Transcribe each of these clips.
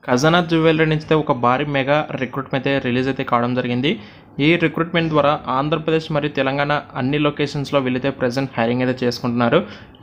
ఖజానా జ్యువెలరీ నుంచి అయితే ఒక భారీ మెగా రిక్రూట్మెంట్ అయితే రిలీజ్ అయితే కావడం జరిగింది. ఈ రిక్రూట్మెంట్ ద్వారా ఆంధ్రప్రదేశ్ మరియు తెలంగాణ అన్ని లొకేషన్స్లో వీళ్ళైతే ప్రజెంట్ హైరింగ్ అయితే చేసుకుంటున్నారు.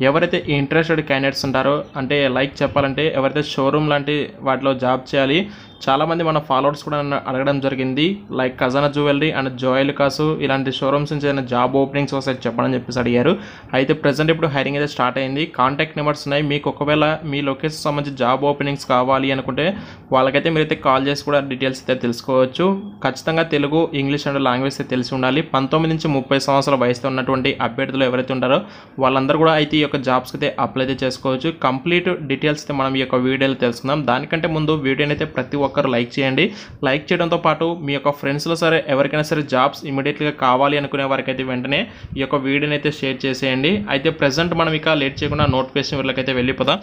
ఎవరైతే ఇంట్రెస్టెడ్ క్యాండిడేట్స్ ఉంటారో, అంటే లైక్ చెప్పాలంటే ఎవరైతే షోరూమ్ లాంటి వాటిలో జాబ్ చేయాలి, చాలామంది మన ఫాలోవర్స్ కూడా అడగడం జరిగింది. లైక్ ఖజానా జ్యువెలరీ అండ్ జోయలుకాసు ఇలాంటి షోరూమ్స్ నుంచి ఏదైనా జాబ్ ఓపెనింగ్స్ వస్తాయి చెప్పని చెప్పేసి అడిగారు. అయితే ప్రజెంట్ ఇప్పుడు హైరింగ్ అయితే స్టార్ట్ అయింది. కాంటాక్ట్ నెంబర్స్ ఉన్నాయి. మీకు ఒకవేళ మీ లొకేషన్ సంబంధించి జాబ్ ఓపెనింగ్స్ కావాలి అనుకుంటే వాళ్ళకైతే మీరైతే కాల్ చేసి కూడా డీటెయిల్స్ అయితే తెలుసుకోవచ్చు. ఖచ్చితంగా తెలుగు, ఇంగ్లీష్ అండ్ లాంగ్వేజ్ అయితే తెలిసి ఉండాలి. 19 నుంచి 30 సంవత్సరాల వయసులో ఉన్నటువంటి అభ్యర్థులు ఎవరైతే ఉంటారో వాళ్ళందరూ కూడా అయితే ఈ యొక్క జాబ్స్కి అయితే అప్లై అయితే చేసుకోవచ్చు. కంప్లీట్ డీటెయిల్స్ అయితే మనం ఈ యొక్క వీడియోలో తెలుసుకుందాం. దానికంటే ముందు వీడియోని అయితే ప్రతి ఒక్కరు లైక్ చేయండి. లైక్ చేయడంతో పాటు మీ యొక్క ఫ్రెండ్స్లో సరే ఎవరికైనా సరే జాబ్స్ ఇమీడియట్గా కావాలి అనుకునే వారికి అయితే వెంటనే ఈ యొక్క వీడియోని అయితే షేర్ చేసేయండి. అయితే ప్రజెంట్ మనం ఇక లేట్ చేయకుండా నోటిఫికేషన్ వీళ్ళకైతే వెళ్ళిపోదాం.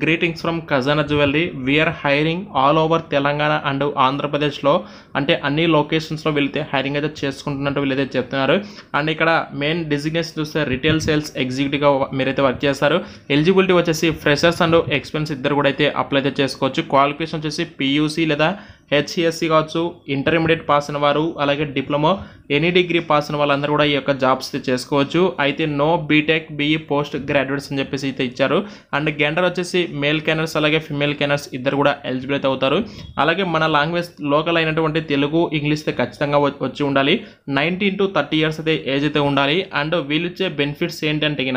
Greetings from Khazana jewellery. We are hiring all over Telangana and ఆంధ్రప్రదేశ్లో, అంటే అన్ని లొకేషన్స్లో వీళ్ళైతే హైరింగ్ అయితే చేసుకుంటున్నట్టు వీళ్ళైతే చెప్తున్నారు. అండ్ ఇక్కడ మెయిన్ డిజిగ్నేషన్ చూస్తే రిటైల్ సేల్స్ ఎగ్జిక్యూటివ్గా మీరైతే వర్క్ చేస్తారు. ఎలిజిబిలిటీ వచ్చేసి ఫ్రెషర్స్ అండ్ ఎక్స్పీరియన్స్ ఇద్దరు కూడా అయితే అప్లై అయితే చేసుకోవచ్చు. క్వాలిఫికేషన్ వచ్చేసి PUC లేదా HCSC కావచ్చు, ఇంటర్మీడియట్ పాస్ అయిన వారు, అలాగే డిప్లొమా ఎనీ డిగ్రీ పాస్ అయిన వాళ్ళందరూ కూడా ఈ యొక్క జాబ్స్ చేసుకోవచ్చు. అయితే no BTech, BE post graduates అని చెప్పేసి అయితే ఇచ్చారు. అండ్ జెండర్ వచ్చేసి మేల్ క్యాండిడేట్స్ అలాగే ఫిమేల్ క్యాండిడేట్స్ ఇద్దరు కూడా ఎలిజిబుల్ అయితే అవుతారు. అలాగే మన లాంగ్వేజ్ లోకల్ అయినటువంటి తెలుగు, ఇంగ్లీష్ అయితే ఖచ్చితంగా వచ్చి ఉండాలి. 19 to 30 ఇయర్స్ అయితే ఏజ్ అయితే ఉండాలి. అండ్ వీళ్ళు ఇచ్చే బెనిఫిట్స్ ఏంటంటే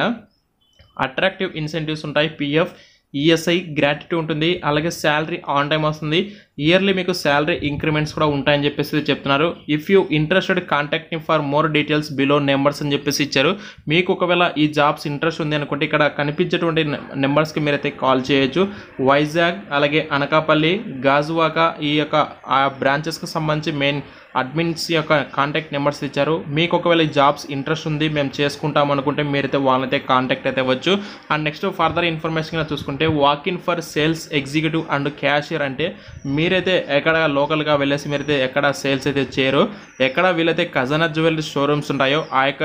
అట్రాక్టివ్ ఇన్సెంటివ్స్ ఉంటాయి. PF, ESI గ్రాట్యుటీ ఉంటుంది. అలాగే శాలరీ ఆన్ టైం వస్తుంది. ఇయర్లీ మీకు శాలరీ ఇంక్రిమెంట్స్ కూడా ఉంటాయని చెప్పేసి చెప్తున్నారు. If you interested contact me for more details below numbers అని చెప్పేసి ఇచ్చారు. మీకు ఒకవేళ ఈ జాబ్స్ ఇంట్రెస్ట్ ఉంది అనుకుంటే ఇక్కడ కనిపించేటువంటి నెంబర్స్కి మీరైతే కాల్ చేయొచ్చు. వైజాగ్, అలాగే అనకాపల్లి, గాజువాక ఈ యొక్క ఆ బ్రాంచెస్కి సంబంధించి మెయిన్ అడ్మిన్స్ యొక్క కాంటాక్ట్ నెంబర్స్ ఇచ్చారు. మీకు ఒకవేళ ఈ జాబ్స్ ఇంట్రెస్ట్ ఉంది, మేము చేసుకుంటాం అనుకుంటే మీరైతే వాళ్ళనైతే కాంటాక్ట్ అయితే అవ్వచ్చు. అండ్ నెక్స్ట్ ఫర్దర్ ఇన్ఫర్మేషన్ చూసుకుంటే walk in for sales executive and cashier, అంటే మీరైతే ఎక్కడ లోకల్గా వెళ్ళేసి మీరైతే ఎక్కడ సేల్స్ అయితే చేయరు. ఎక్కడ వీళ్ళైతే ఖజానా జ్యువెలరీ షోరూమ్స్ ఉంటాయో ఆ యొక్క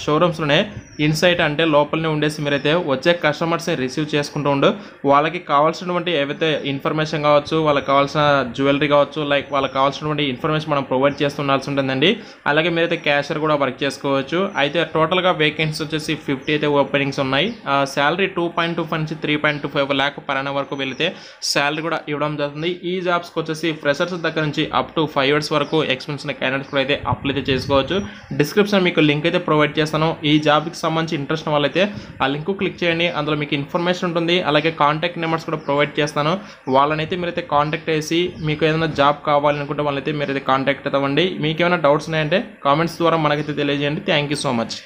షోరూమ్స్లోనే ఇన్సైట్, అంటే లోపలనే ఉండేసి మీరైతే వచ్చే కస్టమర్స్ని రిసీవ్ చేసుకుంటూ ఉండు. వాళ్ళకి కావాల్సినటువంటి ఏవైతే ఇన్ఫర్మేషన్ కావచ్చు, వాళ్ళకి కావాల్సిన జ్యువెలరీ కావచ్చు, లైక్ వాళ్ళకి కావాల్సినటువంటి ఇన్ఫర్మేషన్ మనం ప్రొవైడ్ చేస్తుండాల్సి ఉంటుందండి. అలాగే మీరైతే క్యాషియర్ కూడా వర్క్ చేసుకోవచ్చు. అయితే టోటల్గా వేకెన్సీ వచ్చేసి 50 అయితే ఓపెనింగ్స్ ఉన్నాయి. శాలరీ 2.25 నుంచి 3.25 lakh per annum వరకు వెళితే శాలరీ కూడా ఇవ్వడం జరుగుతుంది. ఈ జాబ్స్కి వచ్చేసి ఫ్రెషర్స్ దగ్గర నుంచి అప్ టు 5 years వరకు ఎక్స్పీరియన్స్ ఉన్న క్యాండిడేట్స్ కూడా అయితే అప్లై అయితే చేసుకోవచ్చు. డిస్క్రిప్షన్ మీకు లింక్ అయితే ప్రొవైడ్ చేస్తాను. ఈ జాబ్కి సంబంధించి ఇంట్రెస్ట్ వాళ్ళైతే ఆ లింక్ క్లిక్ చేయండి. అందులో మీకు ఇన్ఫర్మేషన్ ఉంటుంది. అలాగే కాంటాక్ట్ నెంబర్స్ కూడా ప్రొవైడ్ చేస్తాను. వాళ్ళనైతే మీరైతే కాంటాక్ట్ చేసి మీకు ఏదైనా జాబ్ కావాలనుకుంటే వాళ్ళైతే మీరైతే కాంటాక్ట్ అవ్వండి. మీకు ఏమైనా డౌట్స్ ఉన్నాయంటే కామెంట్స్ ద్వారా మనకైతే తెలియజేయండి. Thank you so much.